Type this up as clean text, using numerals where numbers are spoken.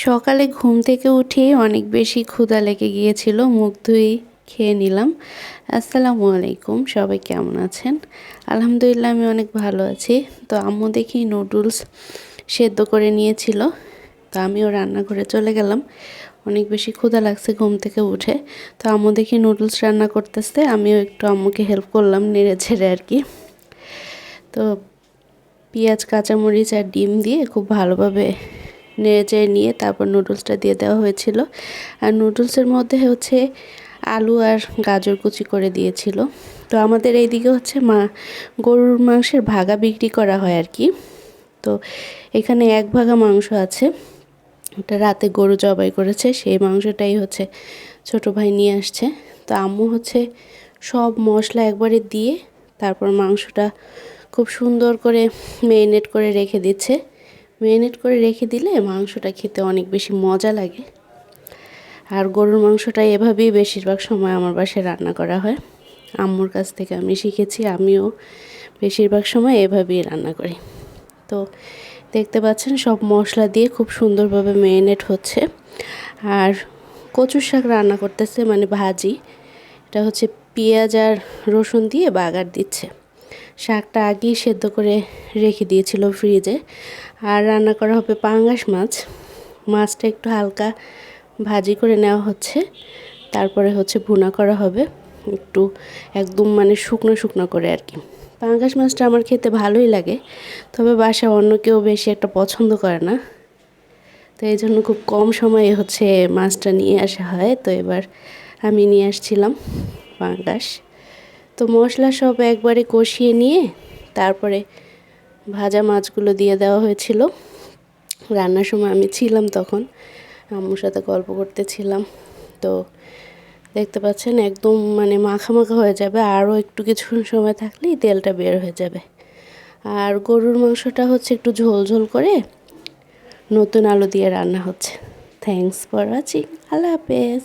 সকালে ঘুম থেকে উঠেই অনেক বেশি ক্ষুধা লেগে গিয়েছিল, মুখ ধুই খেয়ে নিলাম। আসসালামু আলাইকুম, সবাই কেমন আছেন? আলহামদুলিল্লাহ আমি অনেক ভালো আছি। তো আম্মু দেখি নুডলস সেদ্ধ করে নিয়েছিল, তো আমিও রান্নাঘরে চলে গেলাম। অনেক বেশি ক্ষুধা লাগছে ঘুম থেকে উঠে। তো আম্মু দেখি নুডলস রান্না করতেছে, আমিও একটু আম্মুকে হেল্প করলাম নেড়ে ছেড়ে আর কি। তো পেঁয়াজ, কাঁচামরিচ আর ডিম দিয়ে খুব ভালোভাবে নেড়েচেড়ে নিয়ে তারপর নুডলসটা দিয়ে দেওয়া হয়েছিল। আর নুডলসের মধ্যে হচ্ছে আলু আর গাজর কুচি করে দিয়েছিল। তো আমাদের এইদিকে হচ্ছে গরুর মাংসের ভাগা বিক্রি করা হয় আর কি। তো এখানে 1 ভাগা মাংস আছে, ওটা রাতে গরু জবাই করেছে, সেই মাংসটাই হচ্ছে ছোট ভাই নিয়ে আসছে। তো আম্মু হচ্ছে সব মশলা একবারে দিয়ে তারপর মাংসটা খুব সুন্দর করে ম্যারিনেট করে রেখে দিচ্ছে। ম্যারিনেট করে রেখে দিলে মাংসটা খেতে অনেক বেশি মজা লাগে। আর গরুর মাংসটা এভাবেই বেশিরভাগ সময় আমার বাসায় রান্না করা হয়। আম্মুর কাছ থেকে আমি শিখেছি, আমিও বেশিরভাগ সময় এভাবেই রান্না করি। তো দেখতে পাচ্ছেন সব মশলা দিয়ে খুব সুন্দরভাবে ম্যারিনেট হচ্ছে। আর কচুর শাক রান্না করতেছে, মানে ভাজি। এটা হচ্ছে পেঁয়াজ আর রসুন দিয়ে বাগার দিচ্ছে। শাকটা আগেই সেদ্ধ করে রেখে দিয়েছিল ফ্রিজে। আর রান্না করা হবে পাঙ্গাস মাছ। মাছটা একটু হালকা ভাজি করে নেওয়া হচ্ছে, তারপরে হচ্ছে ভুনা করা হবে একটু একদম মানে শুকনো শুকনো করে আর কি। পাঙ্গাস মাছটা আমার খেতে ভালোই লাগে, তবে বাসায় অন্য কেউ বেশি একটা পছন্দ করে না। তো এই জন্য খুব কম সময়ে হচ্ছে মাছটা নিয়ে আসা হয়। তো এবার আমি নিয়ে আসছিলাম পাঙ্গাস। তো মশলা সব একবারে কষিয়ে নিয়ে তারপরে ভাজা মাছগুলো দিয়ে দেওয়া হয়েছিল। রান্নার সময় আমি ছিলাম তখন, আম্মুর সাথে গল্প করতেছিলাম। তো দেখতে পাচ্ছেন একদম মানে মাখা মাখা হয়ে যাবে, আরও একটু কিছুক্ষণ সময় থাকলেই তেলটা বের হয়ে যাবে। আর গরুর মাংসটা হচ্ছে একটু ঝোল ঝোল করে নতুন আলু দিয়ে রান্না হচ্ছে। Thanks for watching. আল্লাহ হাফেজ।